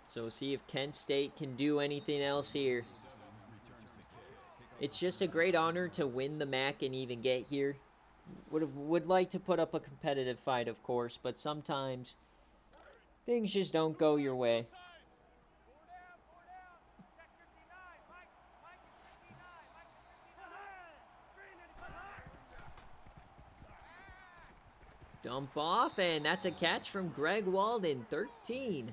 So see if Kent State can do anything else here. It's just a great honor to win the MAC and even get here. Would like to put up a competitive fight, of course, but sometimes things just don't go your way. Dump off, and that's a catch from Greg Walden, 13.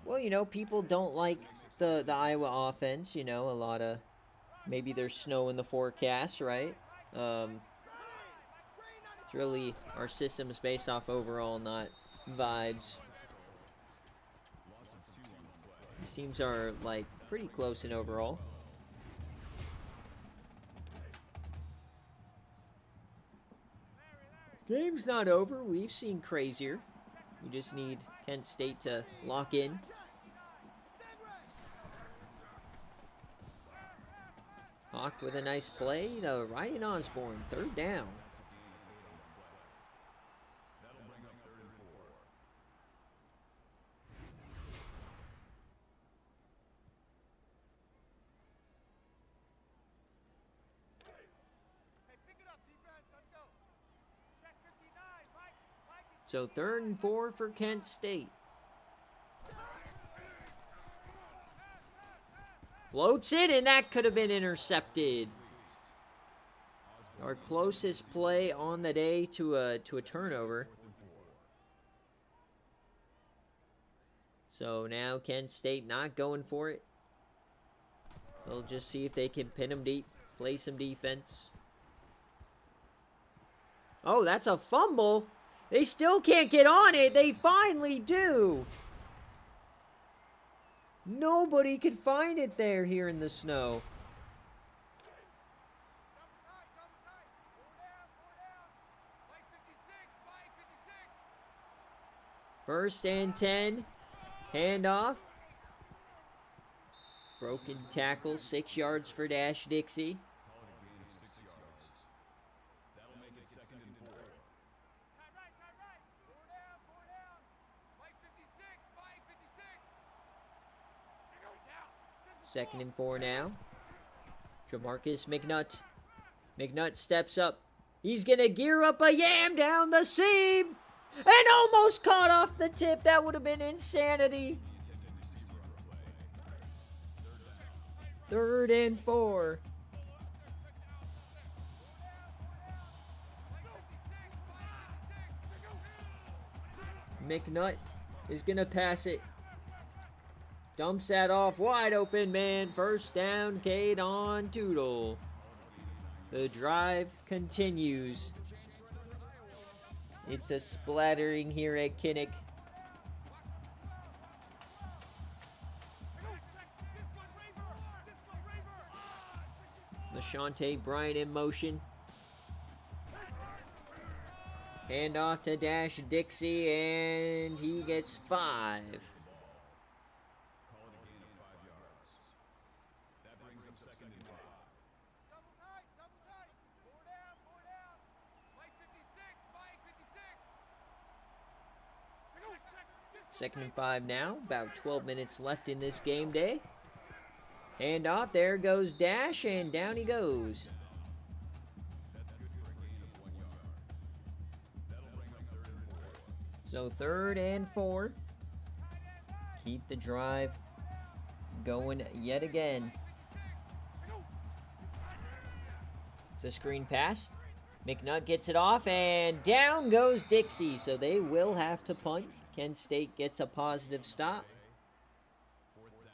Well, you know, people don't like the Iowa offense, you know, a lot of, maybe there's snow in the forecast, right? It's really, our system is based off overall, not vibes. These teams are, like, pretty close in overall. Game's not over. We've seen crazier. We just need Kent State to lock in. Hawk with a nice play to Ryan Osborne. Third down. That'll bring up 3rd and 4. Hey, pick it up, defense. Let's go. Check 59. Mike is So 3rd and 4 for Kent State. Floats it, and that could have been intercepted. Our closest play on the day to a turnover. So now Kent State not going for it. They'll just see if they can pin them deep, play some defense. Oh, that's a fumble. They still can't get on it. They finally do. Nobody could find it here in the snow. double tight. 4 down. Mike 56. 1st and 10. Handoff. Broken tackle. 6 yards for Dash Dixie. Call it a gain of 6 yards. That'll make it 2nd and 4. Tight right. 4 down. Mike 56. Mike 56. You're going down. 2nd and 4 now. Jamarcus McNutt. McNutt steps up. He's going to gear up a yam down the seam. And almost caught off the tip. That would have been insanity. 3rd and 4. McNutt is going to pass it. Dumps that off wide open, man. 1st down, Cade on Toodle. The drive continues. It's a splattering here at Kinnick. LaShonte Bryant in motion. Hand off to Dash Dixie, and he gets 5. Call it a gain of 5 yards. That brings up 2nd and 5. Double tight. 4 down. Mike 56. 2nd and 5 now. About 12 minutes left in this game day. Hand off. There goes Dash, and down he goes. That's good for a gain of 1 yard. That'll bring up 3rd and 4. So 3rd and 4. Keep the drive going yet again. It's a screen pass. McNutt gets it off, and down goes Dixie. So they will have to punt. Kent State gets a positive stop. 4th down.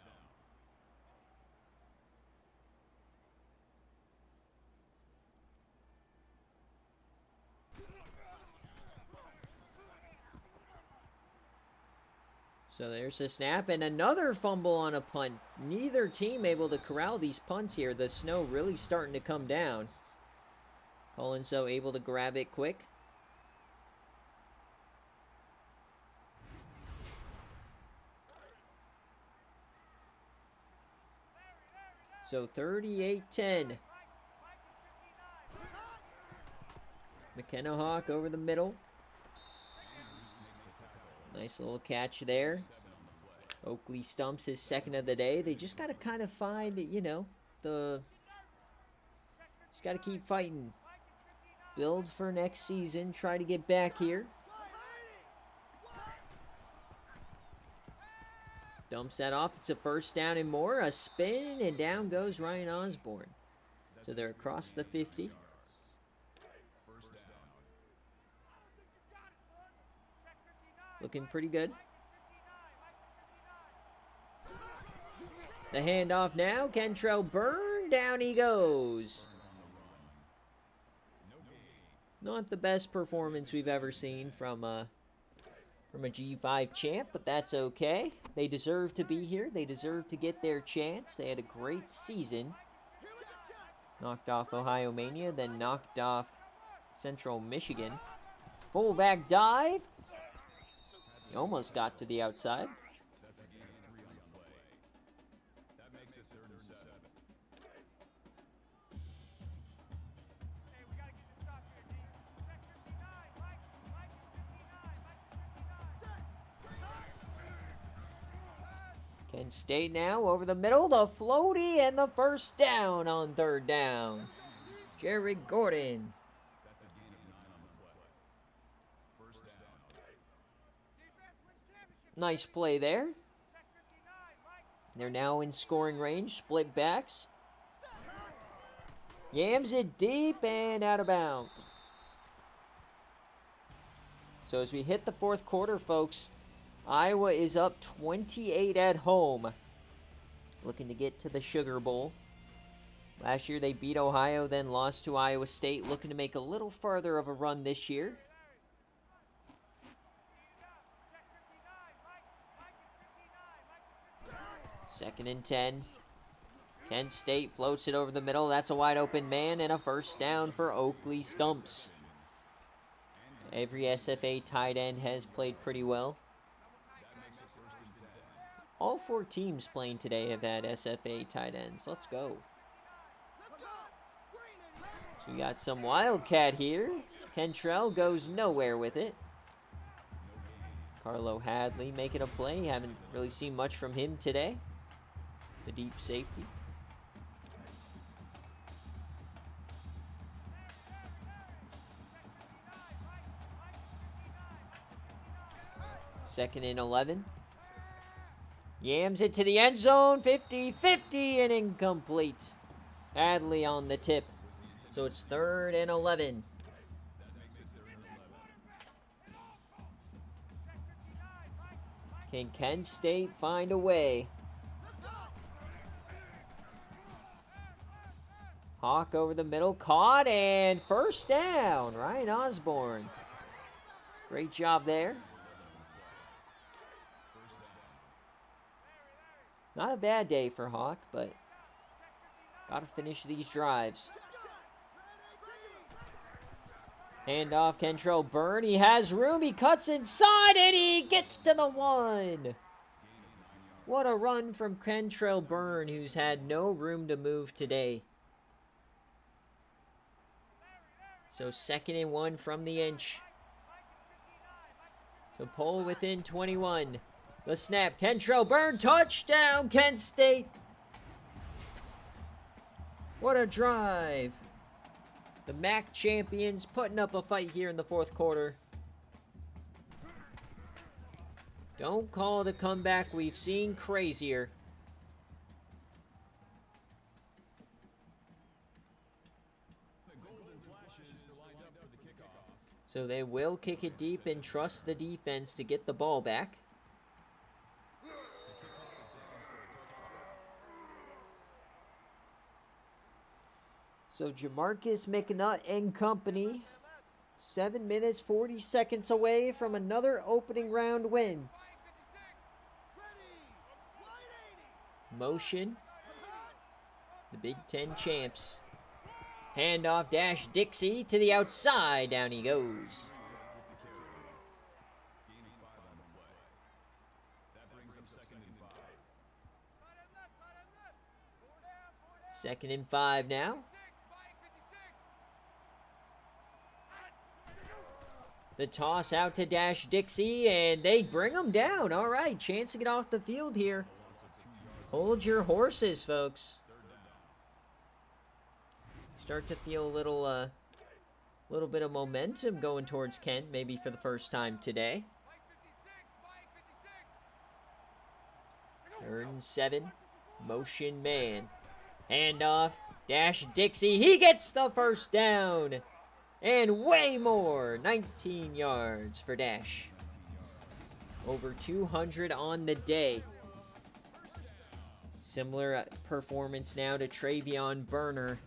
So there's a snap and another fumble on a punt. Neither team able to corral these punts here. The snow really starting to come down. Colenso able to grab it quick. So 38-10. McKenna Hawk over the middle. Nice little catch there. Oakley stumps his 2nd of the day. They just got to kind of find, you know, just got to keep fighting. Build for next season. Try to get back here. Dumps that off. It's a 1st down and more. A spin, and down goes Ryan Osborne. So they're across the 50. 1st down. Looking pretty good. The handoff now. Kentrell Byrne. Down he goes. Not the best performance we've ever seen from a G5 champ, but that's okay. They deserve to be here. They deserve to get their chance. They had a great season. Knocked off Ohio Mania, then knocked off Central Michigan. Fullback dive. He almost got to the outside. That's a gain of 3 on the play. That makes it 3rd and 7. Hey, we gotta get this stop here, D. Check 59. Mike. Mike is 59. Mike is 59. Kent State now over the middle. The floaty and the first down on 3rd down. Jared Gordon. That's a gain of 9 on the play. First down. Defense wins championship. Nice play there. Check 59. Mike. They're now in scoring range. Split backs. Yams it deep and out of bounds. So as we hit the 4th quarter, folks, Iowa is up 28 at home. Looking to get to the Sugar Bowl. Last year they beat Ohio, then lost to Iowa State. Looking to make a little farther of a run this year. Check 59. Mike. Mike is 59. Mike is 59. 2nd and 10. Kent State floats it over the middle. That's a wide open man and a first down for Oakley Stumps. Every SFA tight end has played pretty well. All 4 teams playing today have had SFA tight ends. Let's go. So we got some Wildcat here. Kentrell goes nowhere with it. Carlo Hadley making a play. Haven't really seen much from him today. The deep safety. Second and 11. Yams it to the end zone. 50-50 and incomplete. Hadley on the tip. So it's 3rd and 11. Can Kent State find a way? Hawk over the middle. Caught and first down. Ryan Osborne. Great job there. Not a bad day for Hawk, but got to finish these drives. Hand off Kentrell Byrne. He has room. He cuts inside and he gets to the 1. What a run from Kentrell Byrne, who's had no room to move today. So 2nd and 1 from the inch. To pull within 21. The snap, Kentrell Byrne, touchdown, Kent State. What a drive. The MAC champions putting up a fight here in the 4th quarter. Don't call it a comeback. We've seen crazier. So they will kick it deep and trust the defense to get the ball back. So Jamarcus McNutt and company, 7 minutes, 40 seconds away from another opening round win. Motion. The Big Ten champs. Handoff dash Dixie to the outside. Down he goes. Second and 5 now. The toss out to Dash Dixie, and they bring him down. All right, chance to get off the field here. Hold your horses, folks. Start to feel a little bit of momentum going towards Kent, maybe for the first time today. 3rd and 7, motion man. Handoff, Dash Dixie, he gets the first down. And way more, 19 yards for Dash. Over 200 on the day. Similar performance now to Travion Burner.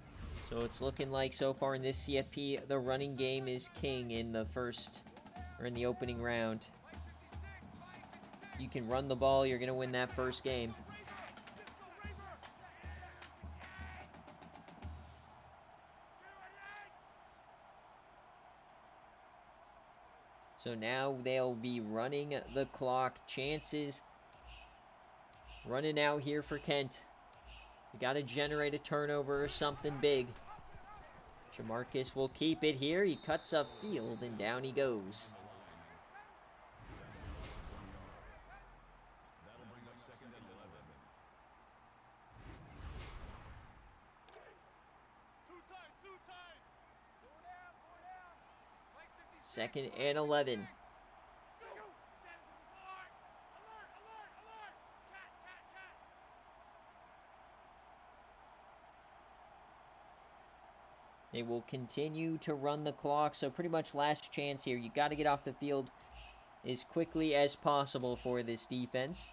So it's looking like so far in this CFP, the running game is king in the in the opening round. You can run the ball, you're going to win that first game. So now they'll be running the clock. Chances running out here for Kent. You got to generate a turnover or something big. Jamarcus will keep it here. He cuts up field, and down he goes. That'll bring up 2nd and 11. Two ties. 4 down. Like 56. 2nd and 11. Alert. Cat. They will continue to run the clock, so pretty much last chance here. You got to get off the field as quickly as possible for this defense.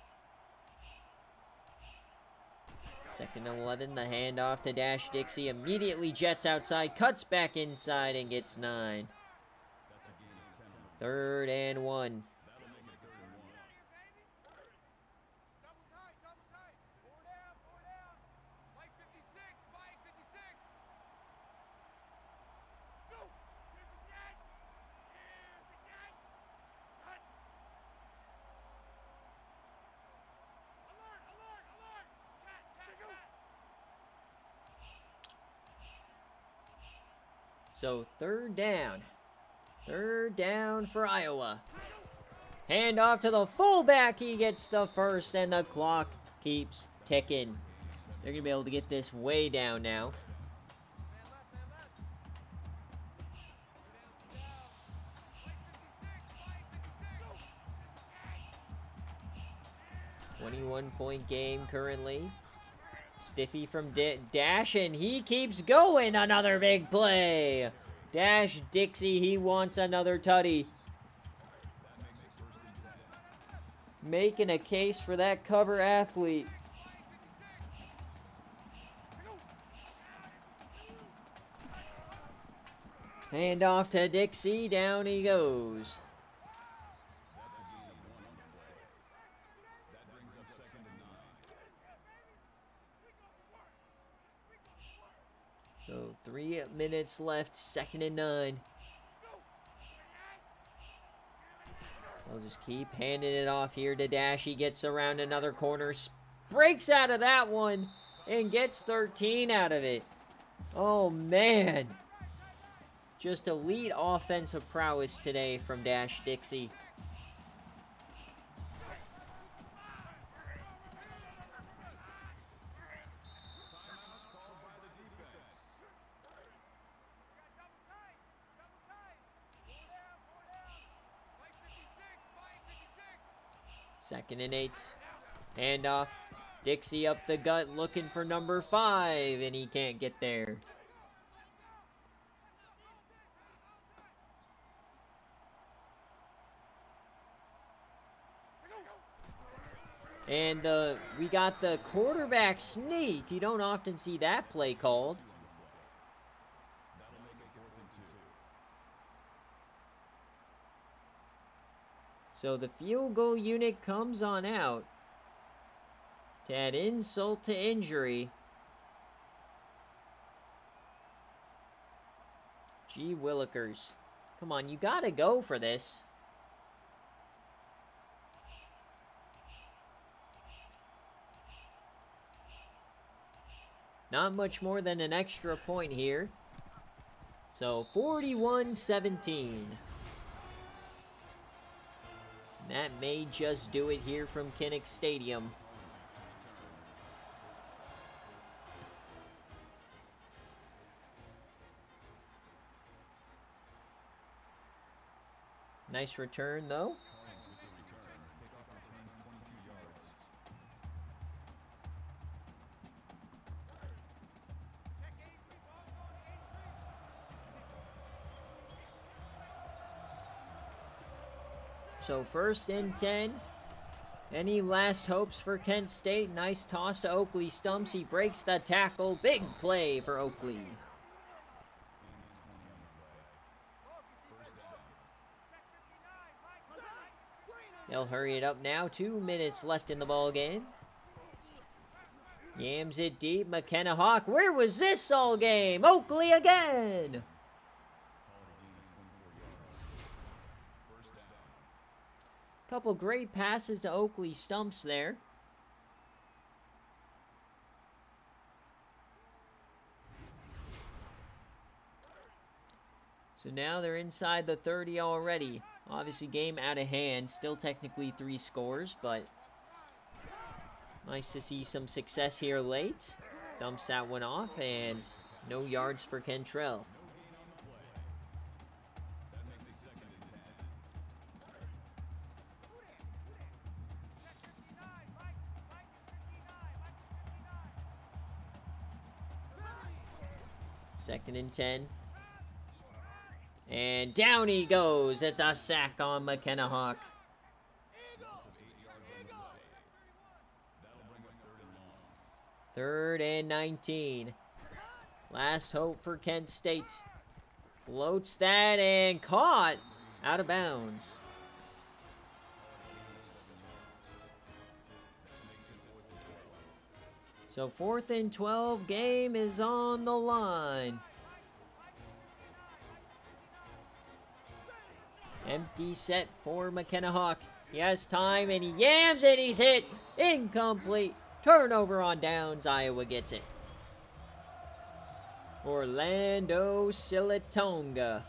2nd and 11, the handoff to Dash Dixie. Immediately jets outside, cuts back inside, and gets 9. That's a gain of 10. 3rd and 1. That'll make it 3rd and 1. Double tight. 4 down. Like 56. Go. Here's the set. Cut. Alert. Cat. So 3rd down. 3rd down for Iowa. Hand off to the fullback. He gets the first, and the clock keeps ticking. They're going to be able to get this way down now. Man left. 21-point game currently. Stiffy from Dash, and he keeps going. Another big play. Dash Dixie, he wants another tutty. That makes it 1st and 10. Making a case for that cover athlete. Hand off to Dixie. Down he goes. That's a gain of 1 on the play. That brings up 2nd and 9. So 3 minutes left. 2nd and 9. They'll just keep handing it off here to Dash. He gets around another corner. Breaks out of that one. And gets 13 out of it. Oh, man. Just elite offensive prowess today from Dash Dixie. Timeout called by the defense. Double tight. 4 down. Like 56. 2nd and 8. Handoff. Dixie up the gut looking for number 5, and he can't get there. And we got the quarterback sneak. You don't often see that play called. That'll make it 4th and 2. So the field goal unit comes on out. To add insult to injury. Gee Willikers. Come on, you gotta go for this. Not much more than an extra point here. So 41-17. That may just do it here from Kinnick Stadium. Nice return, though. With the return, kickoff return 22 yards. Check 83. Ball on 83. So 1st and 10. Any last hopes for Kent State? Nice toss to Oakley. Stumps. He breaks the tackle. Big play for Oakley. They'll hurry it up now. 2 minutes left in the ball game. Yams it deep. McKenna Hawk. Where was this all game? Oakley again. Call it a gain of 24 yards. 1st down. Couple great passes to Oakley Stumps there. So now they're inside the 30 already. Obviously, game out of hand. Still technically 3 scores, but nice to see some success here late. Dumps that one off, and no yards for Kentrell. That makes it 2nd and 10. Check 59. Mike is 59. Mike is 59. 2nd and 10. And down he goes. It's a sack on McKenna Hawk. Loss of 8 yards on the play. That'll bring up 3rd and long. 3rd and 19. Last hope for Kent State. Floats that and caught out of bounds. So 4th and 12, game is on the line. Empty set for McKenna Hawk. He has time and he yams and he's hit. Incomplete. Turnover on downs. Iowa gets it. Orlando Silatonga.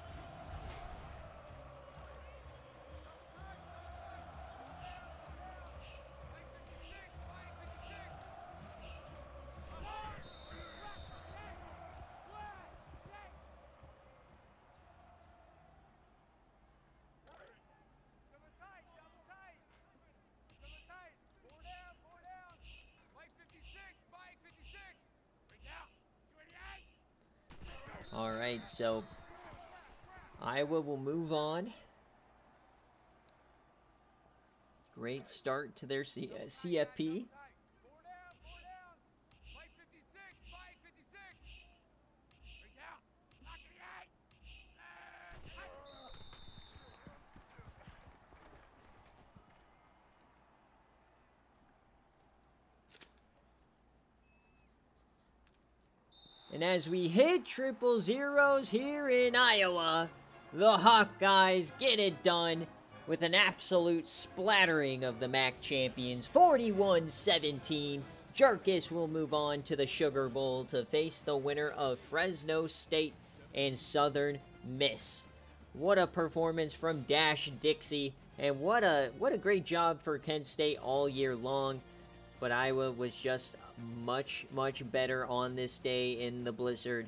Double tight. Double tight. Double tight. 4 down. 4 down. Mike 56. Mike 56. Bring down. 288. All right, so Iowa will move on. Great start to their CFP. 4 down. 4 down. Mike 56. Mike 56. Bring down. Knock it out. And as we hit 000s here in Iowa, the Hawkeyes get it done with an absolute splattering of the MAC champions, 41-17. Jarkus will move on to the Sugar Bowl to face the winner of Fresno State and Southern Miss. What a performance from Dash Dixie, and what a great job for Kent State all year long. But Iowa was just much better on this day in the blizzard.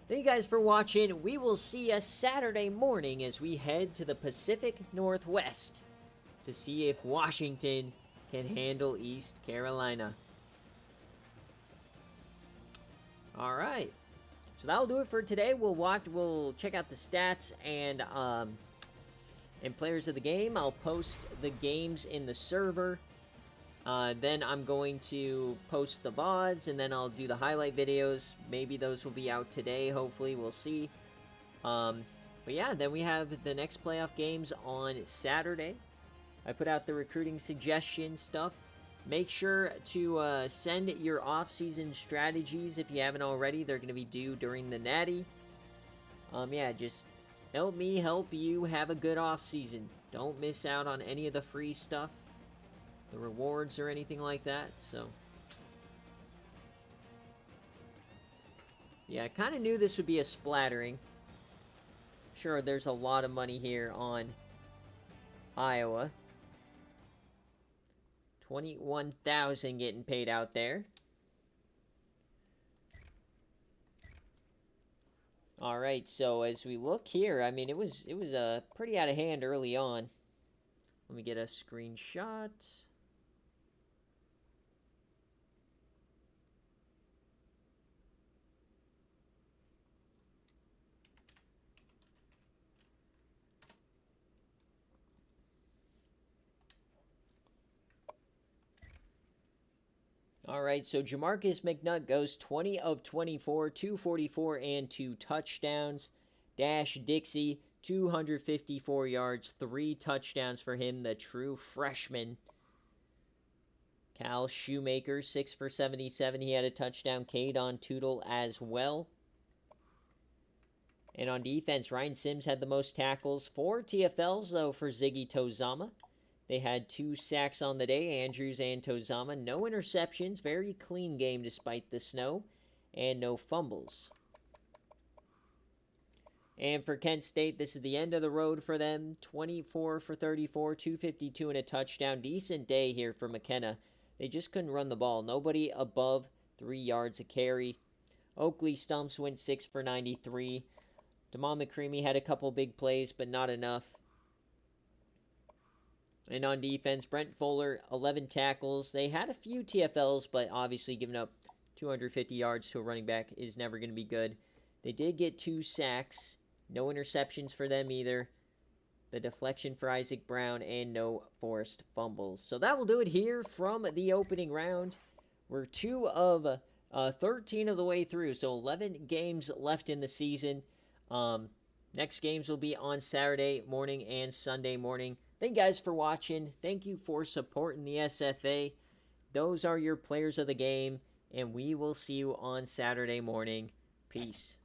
Thank you guys for watching. We will see you Saturday morning as we head to the Pacific Northwest to see if Washington can handle East Carolina. All right, so that'll do it for today. We'll check out the stats and players of the game. I'll post the games in the server. Then I'm going to post the VODs, and then I'll do the highlight videos. Maybe those will be out today, hopefully. We'll see. But yeah, then we have the next playoff games on Saturday. I put out the recruiting suggestion stuff. Make sure to send your off-season strategies if you haven't already. They're going to be due during the Natty. Yeah, just help me help you have a good off-season. Don't miss out on any of the free stuff, the rewards or anything like that. So yeah, I kind of knew this would be a splattering. Sure, there's a lot of money here on Iowa. 21,000 getting paid out there. All right, so as we look here, I mean, it was pretty out of hand early on. Let me get a screenshot. All right, so Jamarcus McNutt goes 20 of 24, 244 and 2 touchdowns. Dash Dixie, 254 yards, 3 touchdowns for him, the true freshman. Cal Shoemaker, 6 for 77. He had a touchdown. Kadon Tootle as well. And on defense, Ryan Sims had the most tackles. 4 TFLs, though, for Ziggy Tozama. They had 2 sacks on the day, Andrews and Tozama. No interceptions. Very clean game despite the snow. And no fumbles. And for Kent State, this is the end of the road for them. 24 for 34, 252 and a touchdown. Decent day here for McKenna. They just couldn't run the ball. Nobody above 3 yards a carry. Oakley Stumps went 6 for 93. Damon McCreamy had a couple big plays, but not enough. And on defense, Brent Fuller, 11 tackles. They had a few TFLs, but obviously giving up 250 yards to a running back is never going to be good. They did get 2 sacks. No interceptions for them either. The deflection for Isaac Brown and no forced fumbles. So that will do it here from the opening round. We're 2 of 13 of the way through, so 11 games left in the season. Next games will be on Saturday morning and Sunday morning. Thank you guys for watching. Thank you for supporting the SFA. Those are your players of the game, and we will see you on Saturday morning. Peace.